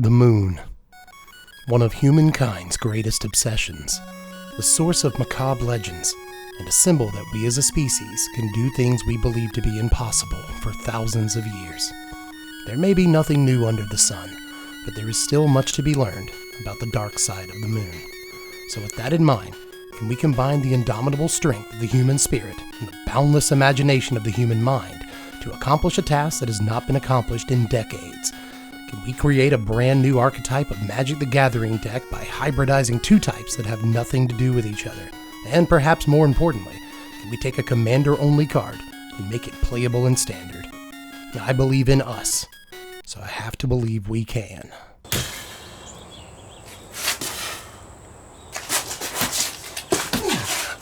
The moon, one of humankind's greatest obsessions, the source of macabre legends, and a symbol that we as a species can do things we believe to be impossible for thousands of years. There may be nothing new under the sun, but there is still much to be learned about the dark side of the moon. So with that in mind, can we combine the indomitable strength of the human spirit and the boundless imagination of the human mind to accomplish a task that has not been accomplished in decades? Can we create a brand new archetype of Magic the Gathering deck by hybridizing two types that have nothing to do with each other? And perhaps more importantly, can we take a commander-only card and make it playable in Standard? I believe in us, so I have to believe we can.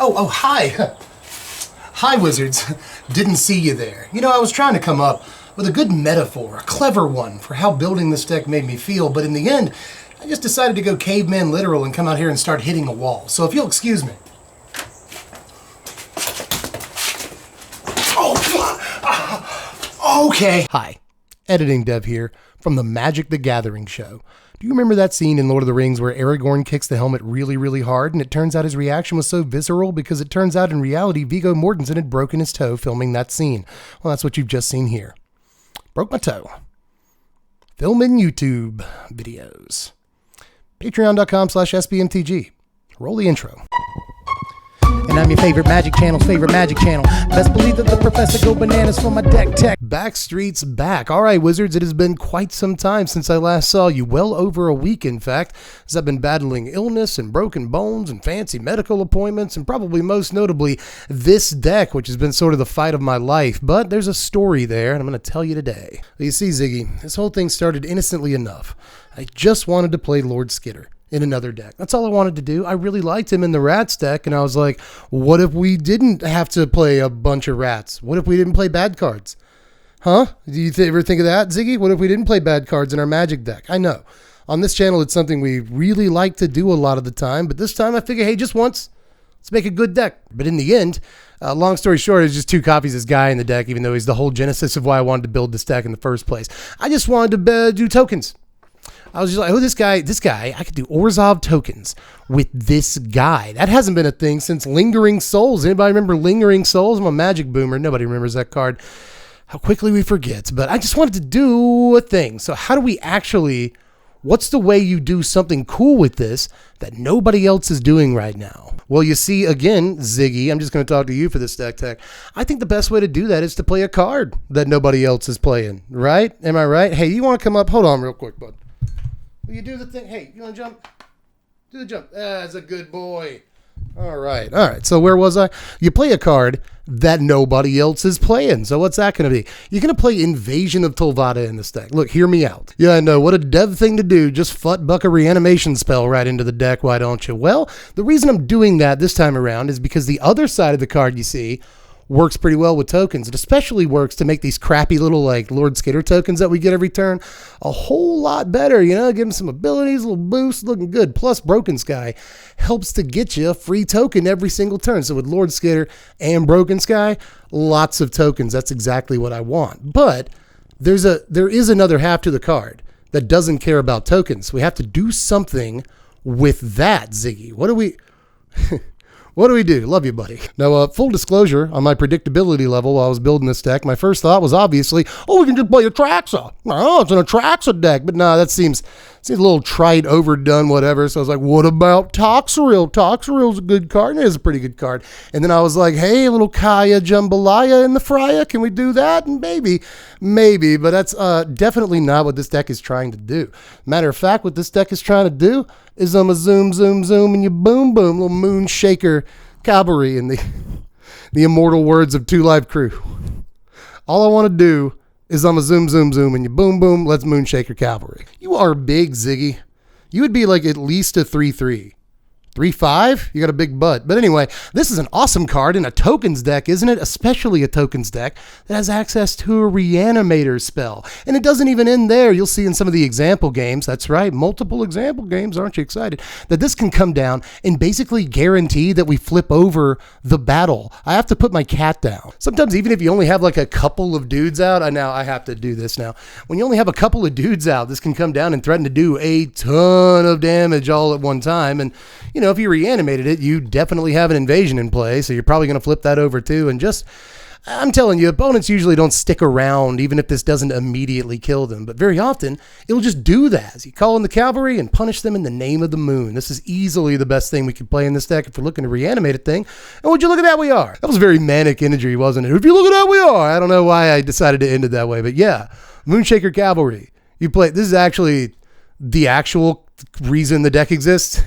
Oh, hi! Hi, Wizards. Didn't see you there. You know, I was trying to come up with a good metaphor, a clever one, for how building this deck made me feel, but in the end, I just decided to go caveman literal and come out here and start hitting a wall. So if you'll excuse me. Okay. Hi, editing dev here from the Magic the Gathering show. Do you remember that scene in Lord of the Rings where Aragorn kicks the helmet really, really hard, and it turns out his reaction was so visceral because it turns out in reality Viggo Mortensen had broken his toe filming that scene? Well, that's what you've just seen here. Broke my toe. Filming YouTube videos. Patreon.com/SBMTG. Roll the intro. And I'm your favorite Magic Channel's favorite Magic Channel. Best believe that the professor go bananas for my deck tech. Backstreet's back. All right, Wizards, it has been quite some time since I last saw you. Well over a week, in fact, as I've been battling illness and broken bones and fancy medical appointments and probably most notably this deck, which has been sort of the fight of my life. But there's a story there, and I'm going to tell you today. You see, Ziggy, this whole thing started innocently enough. I just wanted to play Lord Skitter in another deck. That's all I wanted to do. I really liked him in the Rats deck, and I was like, what if we didn't have to play a bunch of Rats? What if we didn't play bad cards? Huh? Do you ever think of that, Ziggy? What if we didn't play bad cards in our Magic deck? I know. On this channel, it's something we really like to do a lot of the time, but this time I figure, hey, just once, let's make a good deck. But in the end, long story short, it's just two copies of this guy in the deck, even though he's the whole genesis of why I wanted to build this deck in the first place. I just wanted to do tokens. I was just like, oh, this guy, I could do Orzhov tokens with this guy. That hasn't been a thing since Lingering Souls. Anybody remember Lingering Souls? I'm a Magic boomer. Nobody remembers that card. How quickly we forget. But I just wanted to do a thing. So how do we actually, what's the way you do something cool with this that nobody else is doing right now? Well, you see, again, Ziggy, I'm just going to talk to you for this deck tech. I think the best way to do that is to play a card that nobody else is playing, right? Am I right? Hey, you want to come up? Hold on real quick, bud. Will you do the thing? Hey, you want to jump? Do the jump. That's a good boy. All right. So where was I? You play a card that nobody else is playing. So what's that going to be? You're going to play Invasion of Tolvada in this deck. Look, hear me out. Yeah, I know. What a dev thing to do. Just buck a reanimation spell right into the deck. Why don't you? Well, the reason I'm doing that this time around is because the other side of the card you see works pretty well with tokens. It especially works to make these crappy little like Lord Skitter tokens that we get every turn a whole lot better, you know, give them some abilities, a little boost, looking good. Plus Broken Sky helps to get you a free token every single turn. So with Lord Skitter and Broken Sky, lots of tokens. That's exactly what I want. But there is another half to the card that doesn't care about tokens. We have to do something with that, Ziggy. What do we do? Love you, buddy. Now, full disclosure, on my predictability level while I was building this deck, my first thought was obviously, we can just play Atraxa. No, it's an Atraxa deck. But no, that seems a little trite, overdone, whatever. So I was like, what about Toxrill? Toxrill's a good card. And it is a pretty good card. And then I was like, hey, a little Kaya Jambalaya in the Freya. Can we do that? And maybe. But that's definitely not what this deck is trying to do. Matter of fact, what this deck is trying to do is I'm a zoom, and you boom, little Moonshaker Cavalry in the immortal words of Two Live Crew. All I want to do is I'm a zoom, and you boom, let's Moonshaker Cavalry. You are big, Ziggy. You would be like at least a 3/3. 3-5? You got a big butt. But anyway, this is an awesome card in a tokens deck, isn't it? Especially a tokens deck that has access to a Reanimator spell. And it doesn't even end there. You'll see in some of the example games, that's right, multiple example games, aren't you excited? That this can come down and basically guarantee that we flip over the battle. I have to put my cat down. Sometimes even if you only have like a couple of dudes out, I have to do this now. When you only have a couple of dudes out, this can come down and threaten to do a ton of damage all at one time. And, you know, if you reanimated it, you definitely have an invasion in play, so you're probably going to flip that over too. And just, I'm telling you, opponents usually don't stick around even if this doesn't immediately kill them, but very often it'll just do that. You call in the cavalry and punish them in the name of the moon. This is easily the best thing we could play in this deck if we're looking to reanimate a thing. And would you look at that, we are. That was very manic imagery, wasn't it? If you look at that, we are. I don't know why I decided to end it that way, but yeah, Moonshaker Cavalry. You play, this is actually the actual reason the deck exists.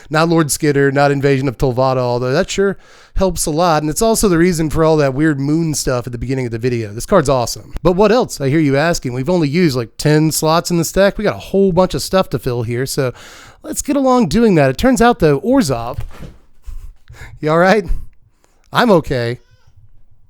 Not Lord Skidder, not Invasion of Tolvada, although that sure helps a lot. And it's also the reason for all that weird moon stuff at the beginning of the video. This card's awesome. But what else? I hear you asking. We've only used like 10 slots in this deck. We got a whole bunch of stuff to fill here. So let's get along doing that. It turns out though, Orzhov, you all right? I'm okay.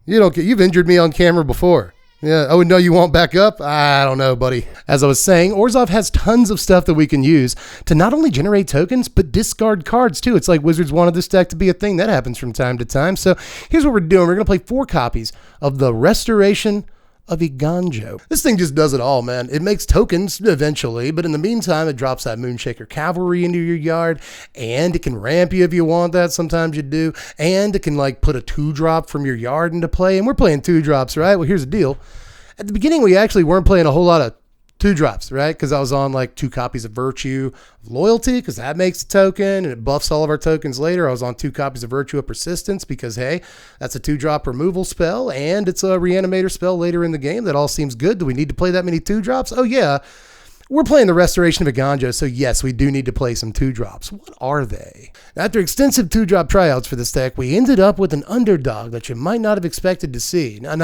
You don't get, you've injured me on camera before. Yeah. Oh, no, you won't back up? I don't know, buddy. As I was saying, Orzhov has tons of stuff that we can use to not only generate tokens, but discard cards too. It's like Wizards wanted this deck to be a thing. That happens from time to time. So here's what we're doing. We're going to play 4 copies of the Restoration of Iganjo. This thing just does it all, man. It makes tokens eventually, but in the meantime, it drops that Moonshaker Cavalry into your yard, and it can ramp you if you want that. Sometimes you do. And it can like put a 2-drop from your yard into play. And we're playing 2-drops, right? Well, here's the deal. At the beginning, we actually weren't playing a whole lot of 2-drops, right? Because I was on like 2 copies of Virtue of Loyalty, because that makes a token and it buffs all of our tokens later. I was on 2 copies of Virtue of Persistence because, hey, that's a 2-drop removal spell and it's a Reanimator spell later in the game. That all seems good. Do we need to play that many 2-drops? Oh, yeah. We're playing the Restoration of Iganjo, so yes, we do need to play some 2-drops. What are they? After extensive 2-drop tryouts for this deck, we ended up with an underdog that you might not have expected to see. Now,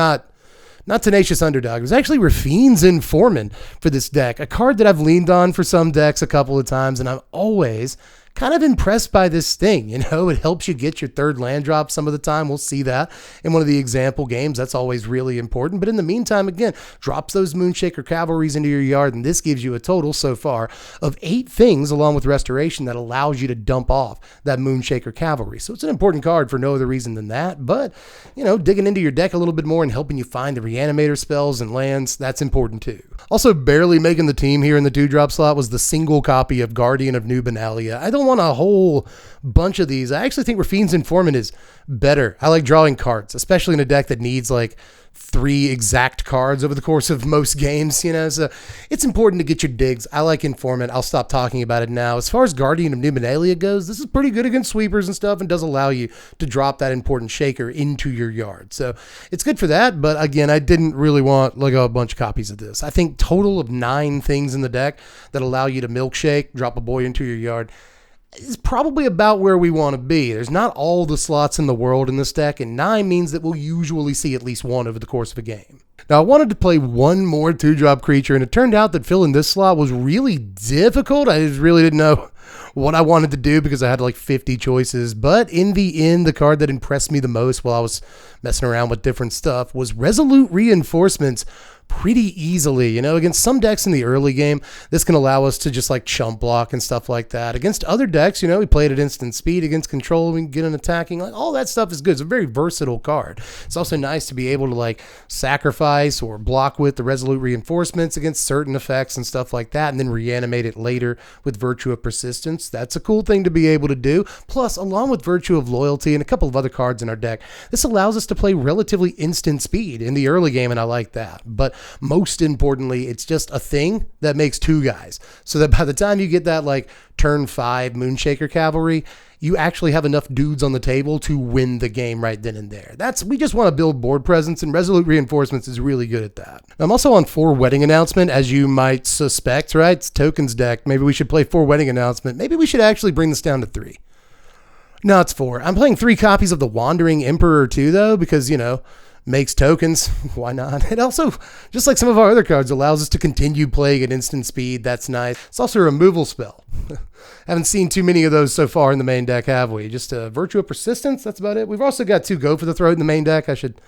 not Tenacious Underdog. It was actually Rafine's Informant for this deck, a card that I've leaned on for some decks a couple of times, and I'm always kind of impressed by this thing. You know, it helps you get your 3rd land drop some of the time. We'll see that in one of the example games. That's always really important. But in the meantime, again, drops those Moonshaker Cavalries into your yard, and this gives you a total so far of 8 things along with Restoration that allows you to dump off that Moonshaker Cavalry. So it's an important card for no other reason than that. But, you know, digging into your deck a little bit more and helping you find the Reanimator spells and lands, that's important too. Also, barely making the team here in the 2-drop slot was the single copy of Guardian of New Benalia. I don't want a whole bunch of these. I actually think Rafine's Informant is better. I like drawing cards, especially in a deck that needs like 3 exact cards over the course of most games, you know, so it's important to get your digs. I like Informant. I'll stop talking about it now. As far as Guardian of New Benalia goes, this is pretty good against sweepers and stuff and does allow you to drop that important shaker into your yard. So it's good for that, but again, I didn't really want like a bunch of copies of this. I think total of 9 things in the deck that allow you to milkshake, drop a boy into your yard, is probably about where we want to be. There's not all the slots in the world in this deck, and 9 means that we'll usually see at least 1 over the course of a game. Now, I wanted to play 1 more 2-drop creature, and it turned out that filling this slot was really difficult. I just really didn't know what I wanted to do because I had like 50 choices. But in the end, the card that impressed me the most while I was messing around with different stuff was Resolute Reinforcements pretty easily. You know, against some decks in the early game, this can allow us to just like chump block and stuff like that. Against other decks, you know, we play it at instant speed. Against control, we can get an attacking. Like all that stuff is good. It's a very versatile card. It's also nice to be able to like sacrifice or block with the Resolute Reinforcements against certain effects and stuff like that, and then reanimate it later with Virtue of Persistence. That's a cool thing to be able to do. Plus, along with Virtue of Loyalty and a couple of other cards in our deck, this allows us to play relatively instant speed in the early game, and I like that. But most importantly, it's just a thing that makes 2 guys, so that by the time you get that like turn 5 Moonshaker Cavalry, you actually have enough dudes on the table to win the game right then and there. We just want to build board presence, and Resolute Reinforcements is really good at that. I'm also on 4 Wedding Announcement, as you might suspect, right? It's tokens deck. Maybe we should play 4 Wedding Announcement. Maybe we should actually bring this down to 3. No, it's 4. I'm playing 3 copies of the Wandering Emperor too, though, because, you know, makes tokens. Why not? It also, just like some of our other cards, allows us to continue playing at instant speed. That's nice. It's also a removal spell. Haven't seen too many of those so far in the main deck, have we? Just a Virtue of Persistence, that's about it. We've also got 2 Go for the Throat in the main deck. I should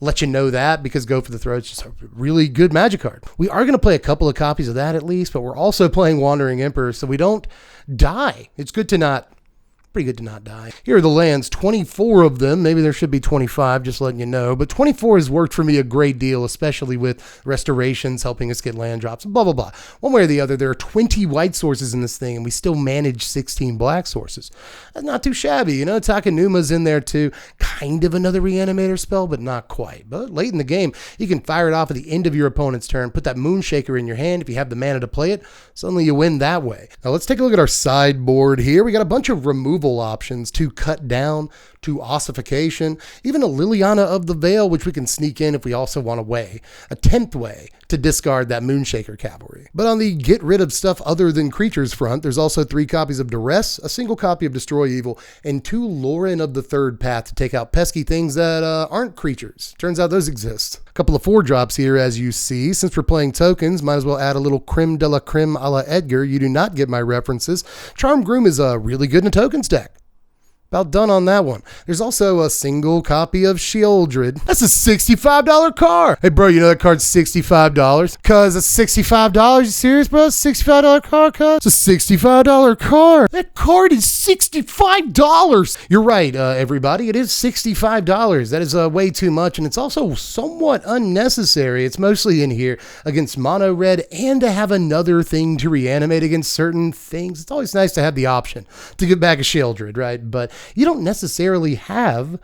let you know that, because Go for the Throat is just a really good Magic card. We are going to play a couple of copies of that at least, but we're also playing Wandering Emperor, so we don't die. It's good to not... Pretty good to not die. Here are the lands, 24 of them. Maybe there should be 25, just letting you know. But 24 has worked for me a great deal, especially with restorations, helping us get land drops, blah, blah, blah. One way or the other, there are 20 white sources in this thing, and we still manage 16 black sources. That's not too shabby, you know. Takanuma's in there too. Kind of another Reanimator spell, but not quite. But late in the game, you can fire it off at the end of your opponent's turn, put that Moonshaker in your hand if you have the mana to play it. Suddenly you win that way. Now let's take a look at our sideboard here. We got a bunch of removal options to cut down, to ossification, even a Liliana of the Veil, which we can sneak in if we also want a way, a 10th way to discard that Moonshaker Cavalry. But on the get rid of stuff other than creatures front, there's also 3 copies of Duress, a single copy of Destroy Evil, and 2 Lauren of the Third Path to take out pesky things that aren't creatures. Turns out those exist. A couple of 4-drops here, as you see. Since we're playing tokens, might as well add a little creme de la creme a la Edgar. You do not get my references. Charm Groom is really good in a tokens deck. About done on that one. There's also a single copy of Sheoldred. That's a $65 card. Hey, bro, you know that card's $65? Cuz it's $65? You serious, bro? It's a $65 card, cuz? It's a $65 card. That card is $65. You're right, everybody. It is $65. That is way too much, and it's also somewhat unnecessary. It's mostly in here against mono red and to have another thing to reanimate against certain things. It's always nice to have the option to get back a Sheoldred, right? But you don't necessarily have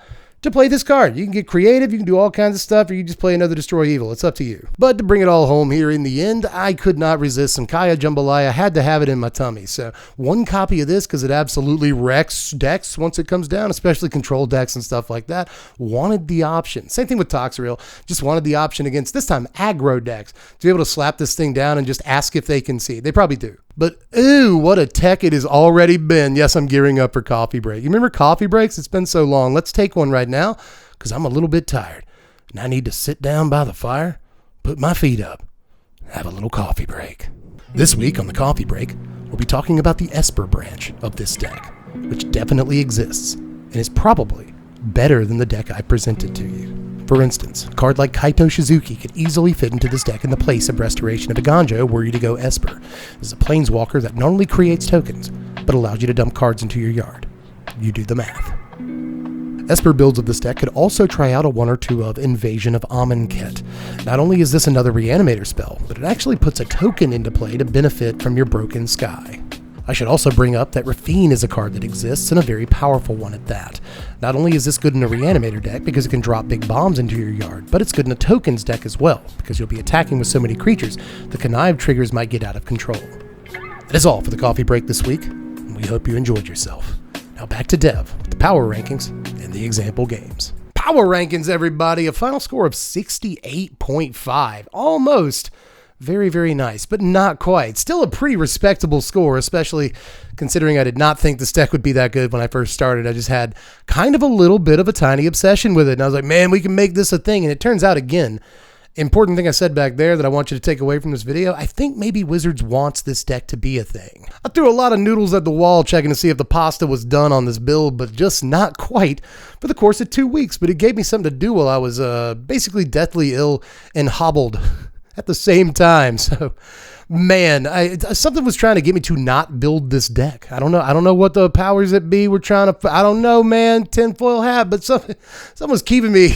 to play this card. You can get creative, you can do all kinds of stuff, or you just play another Destroy Evil. It's up to you. But to bring it all home here in the end, I could not resist some Kaya Jambalaya. I had to have it in my tummy. So 1 copy of this, because it absolutely wrecks decks once it comes down, especially control decks and stuff like that. Wanted the option. Same thing with Toxrill. Just wanted the option against, this time, aggro decks, to be able to slap this thing down and just ask if they can see. They probably do. But, ooh, what a tech it has already been. Yes, I'm gearing up for coffee break. You remember coffee breaks? It's been so long. Let's take one right now, because I'm a little bit tired. And I need to sit down by the fire, put my feet up, and have a little coffee break. This week on the coffee break, we'll be talking about the Esper branch of this deck, which definitely exists, and is probably better than the deck I presented to you. For instance, a card like Kaito Shizuki could easily fit into this deck in the place of Restoration of Iganjo were you to go Esper. This is a planeswalker that not only creates tokens, but allows you to dump cards into your yard. You do the math. Esper builds of this deck could also try out a 1 or 2 of Invasion of Amonkhet. Not only is this another Reanimator spell, but it actually puts a token into play to benefit from your Broken Sky. I should also bring up that Rafine is a card that exists, and a very powerful one at that. Not only is this good in a Reanimator deck because it can drop big bombs into your yard, but it's good in a tokens deck as well, because you'll be attacking with so many creatures, the connive triggers might get out of control. That is all for the coffee break this week, and we hope you enjoyed yourself. Now back to Dev with the power rankings and the example games. Power rankings, everybody! A final score of 68.5. Almost. Very, very nice, but not quite. Still a pretty respectable score, especially considering I did not think this deck would be that good when I first started. I just had kind of a little bit of a tiny obsession with it, and I was like, man, we can make this a thing. And it turns out, again, important thing I said back there that I want you to take away from this video, I think maybe Wizards wants this deck to be a thing. I threw a lot of noodles at the wall checking to see if the pasta was done on this build, but just not quite for the course of 2 weeks. But it gave me something to do while I was basically deathly ill and hobbled at the same time. So, man, something was trying to get me to not build this deck. I don't know what the powers that be were trying to, I don't know, man, tinfoil hat, but something was keeping me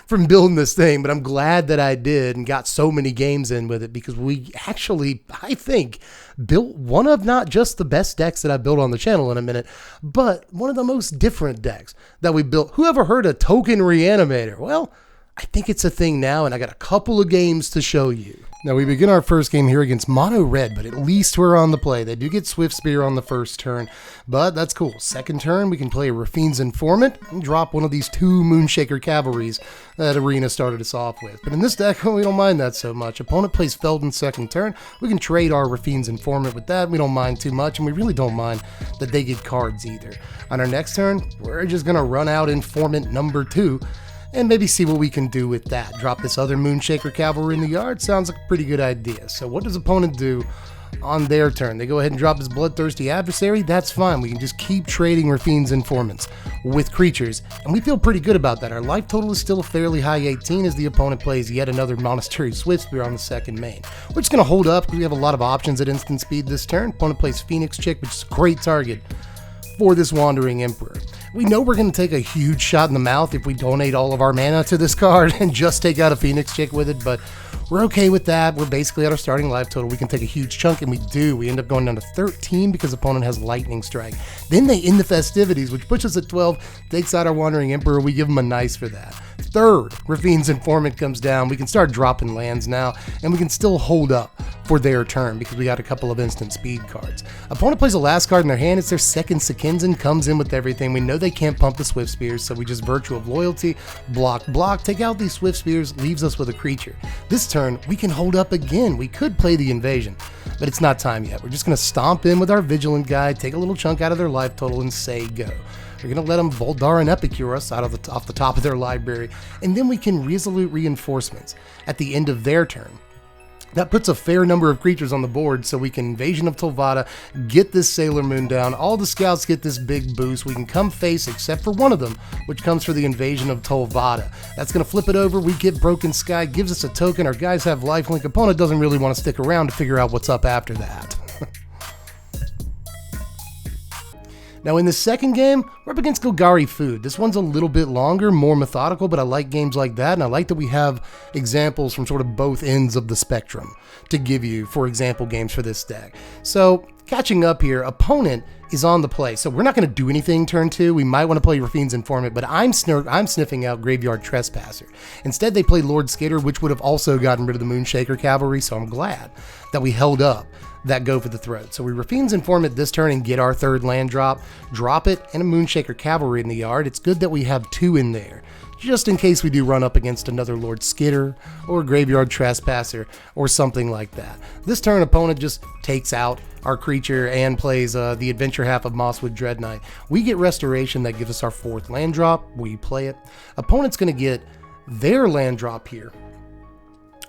from building this thing. But I'm glad that I did and got so many games in with it, because we actually, I think, built one of not just the best decks that I built on the channel in a minute, but one of the most different decks that we built. Who ever heard of Token Reanimator? Well, I think it's a thing now, and I got a couple of games to show you. Now, we begin our first game here against Mono Red, but at least we're on the play. They do get Swift Spear on the first turn, but that's cool. Second turn, we can play Rafine's Informant and drop one of these 2 Moonshaker Cavalries that Arena started us off with. But in this deck, we don't mind that so much. Opponent plays Felden second turn. We can trade our Rafine's Informant with that. We don't mind too much, and we really don't mind that they get cards either. On our next turn, we're just going to run out Informant number 2, and maybe see what we can do with that. Drop this other Moonshaker Cavalry in the yard. Sounds like a pretty good idea. So what does opponent do on their turn? They go ahead and drop his bloodthirsty adversary. That's fine. We can just keep trading Rafine's Informants with creatures, and we feel pretty good about that. Our life total is still a fairly high 18 as the opponent plays yet another Monastery Swiftspear on the second main. We're just going to hold up because we have a lot of options at instant speed this turn. Opponent plays Phoenix Chick, which is a great target for this Wandering Emperor. We know we're going to take a huge shot in the mouth if we donate all of our mana to this card and just take out a Phoenix Chick with it, but we're okay with that. We're basically at our starting life total. We can take a huge chunk, and we do. We end up going down to 13 because opponent has Lightning Strike. Then they end the festivities, which puts us at 12, takes out our Wandering Emperor. We give them a nice for that. Third, Rafine's Informant comes down. We can start dropping lands now, and we can still hold up for their turn because we got a couple of instant speed cards. Opponent plays the last card in their hand. It's their second Sekinzen, comes in with everything. We know they can't pump the Swiftspears, so we just Virtue of Loyalty, block, take out these Swiftspears, leaves us with a creature. This turn, we can hold up again. We could play the Invasion, but it's not time yet. We're just going to stomp in with our Vigilant guy, take a little chunk out of their life total, and say go. We're going to let them Voldar and Epicure us off the top of their library, and then we can Resolute Reinforcements at the end of their turn. That puts a fair number of creatures on the board, so we can Invasion of Tolvada, get this Sailor Moon down, all the scouts get this big boost, we can come face except for one of them, which comes for the Invasion of Tolvada. That's going to flip it over, we get Broken Sky, gives us a token, our guys have lifelink, opponent doesn't really want to stick around to figure out what's up after that. Now in the second game, we're up against Golgari Food. This one's a little bit longer, more methodical, but I like games like that, and I like that we have examples from sort of both ends of the spectrum to give you, for example, games for this deck. So, catching up here, opponent is on the play, so we're not going to do anything turn 2. We might want to play Rafine's Informant, but I'm sniffing out Graveyard Trespasser. Instead, they play Lord Skitter, which would have also gotten rid of the Moonshaker Cavalry, so I'm glad that we held up that go for the throat. So we Rafine's Informant this turn and get our third land drop it, and a Moonshaker Cavalry in the yard. It's good that we have 2 in there, just in case we do run up against another Lord Skitter or Graveyard Trespasser or something like that. This turn, opponent just takes out our creature and plays the adventure half of Mosswood Dreadknight. We get Restoration, that gives us our 4th land drop. We play it. Opponent's going to get their land drop here,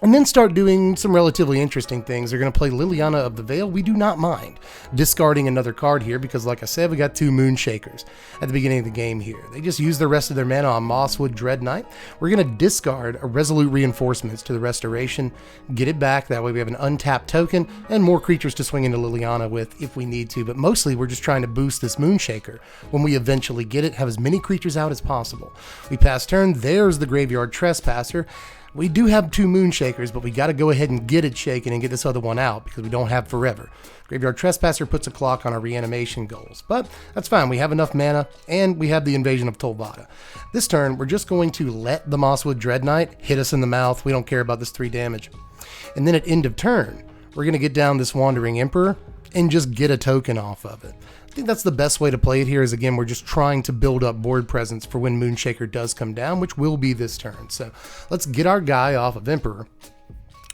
and then start doing some relatively interesting things. They're going to play Liliana of the Veil. We do not mind discarding another card here because, like I said, we got 2 Moonshakers at the beginning of the game here. They just use the rest of their mana on Mosswood Dreadknight. We're going to discard a Resolute Reinforcements to the Restoration, get it back. That way we have an untapped token and more creatures to swing into Liliana with if we need to. But mostly we're just trying to boost this Moonshaker when we eventually get it, have as many creatures out as possible. We pass turn. There's the Graveyard Trespasser. We do have 2 Moonshakers, but we got to go ahead and get it shaken and get this other one out because we don't have forever. Graveyard Trespasser puts a clock on our reanimation goals, but that's fine. We have enough mana, and we have the Invasion of Tolvada. This turn, we're just going to let the Mosswood Dreadknight hit us in the mouth. We don't care about this 3 damage. And then at end of turn, we're going to get down this Wandering Emperor and just get a token off of it. I think that's the best way to play it here is, again, we're just trying to build up board presence for when Moonshaker does come down, which will be this turn. So let's get our guy off of Emperor,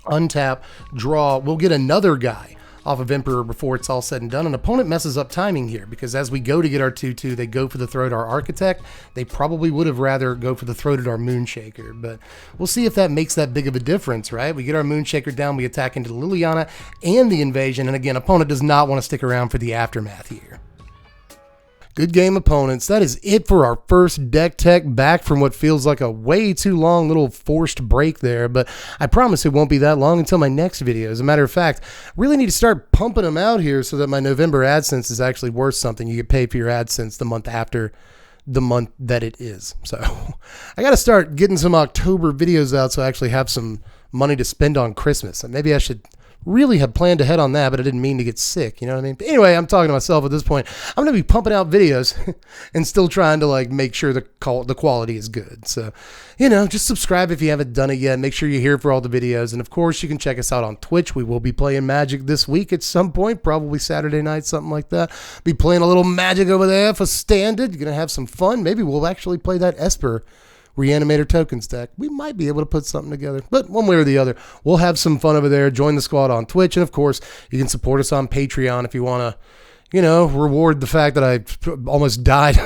untap, draw. We'll get another guy off of Emperor before it's all said and done. An opponent messes up timing here because as we go to get our 2/2, they go for the throat our Architect. They probably would have rather go for the throat at our Moonshaker, but we'll see if that makes that big of a difference, right? We get our Moonshaker down, we attack into Liliana and the Invasion, and again, opponent does not want to stick around for the aftermath here. Good game, opponents. That is it for our first deck tech, back from what feels like a way too long little forced break there, but I promise it won't be that long until my next video. As a matter of fact, I really need to start pumping them out here so that my November AdSense is actually worth something. You get paid for your AdSense the month after the month that it is. So I got to start getting some October videos out so I actually have some money to spend on Christmas. And maybe I should really have planned ahead on that, but I didn't mean to get sick, you know what I mean? But anyway, I'm talking to myself at this point. I'm going to be pumping out videos and still trying to like make sure the quality is good. So, you know, just subscribe if you haven't done it yet. Make sure you're here for all the videos. And of course, you can check us out on Twitch. We will be playing Magic this week at some point, probably Saturday night, something like that. Be playing a little Magic over there for Standard. You're going to have some fun. Maybe we'll actually play that Esper Reanimator tokens deck. We might be able to put something together, but one way or the other, we'll have some fun over there. Join the squad on Twitch, and of course, you can support us on Patreon if you want to, you know, reward the fact that I almost died.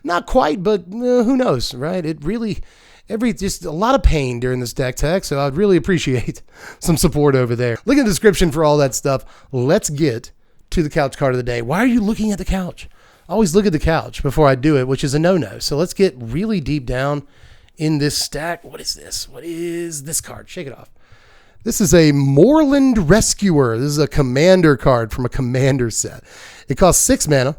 Not quite, but who knows, right? It really, just a lot of pain during this deck tech, so I'd really appreciate some support over there. Look in the description for all that stuff. Let's get to the couch card of the day. Why are you looking at the couch? I always look at the couch before I do it, which is a no-no. So let's get really deep down in this stack. What is this? What is this card? Shake it off. This is a Moorland Rescuer. This is a commander card from a commander set. It costs 6 mana.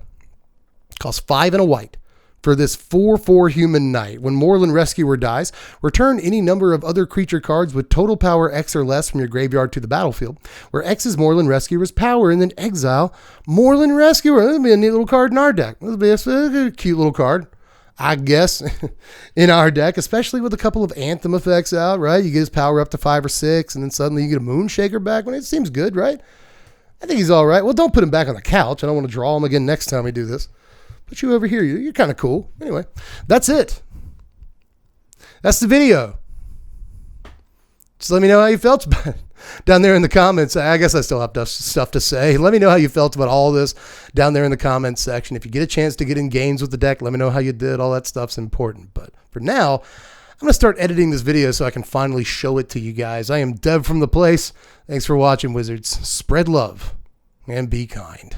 It costs 5 and a white for this 4/4 human knight. When Moorland Rescuer dies, return any number of other creature cards with total power X or less from your graveyard to the battlefield, where X is Moorland Rescuer's power, and then exile Moorland Rescuer. This would be a neat little card in our deck. This would be a cute little card, I guess, in our deck, especially with a couple of Anthem effects out, right? You get his power up to 5 or 6, and then suddenly you get a Moonshaker back when it seems good, right? I think he's all right. Well, don't put him back on the couch. I don't want to draw him again next time we do this. Put you over here. You're kind of cool. Anyway, that's it. That's the video. Just let me know how you felt about it down there in the comments. I guess I still have stuff to say. Let me know how you felt about all this down there in the comments section. If you get a chance to get in games with the deck, let me know how you did. All that stuff's important. But for now, I'm going to start editing this video so I can finally show it to you guys. I am Dev from The Place. Thanks for watching, Wizards. Spread love and be kind.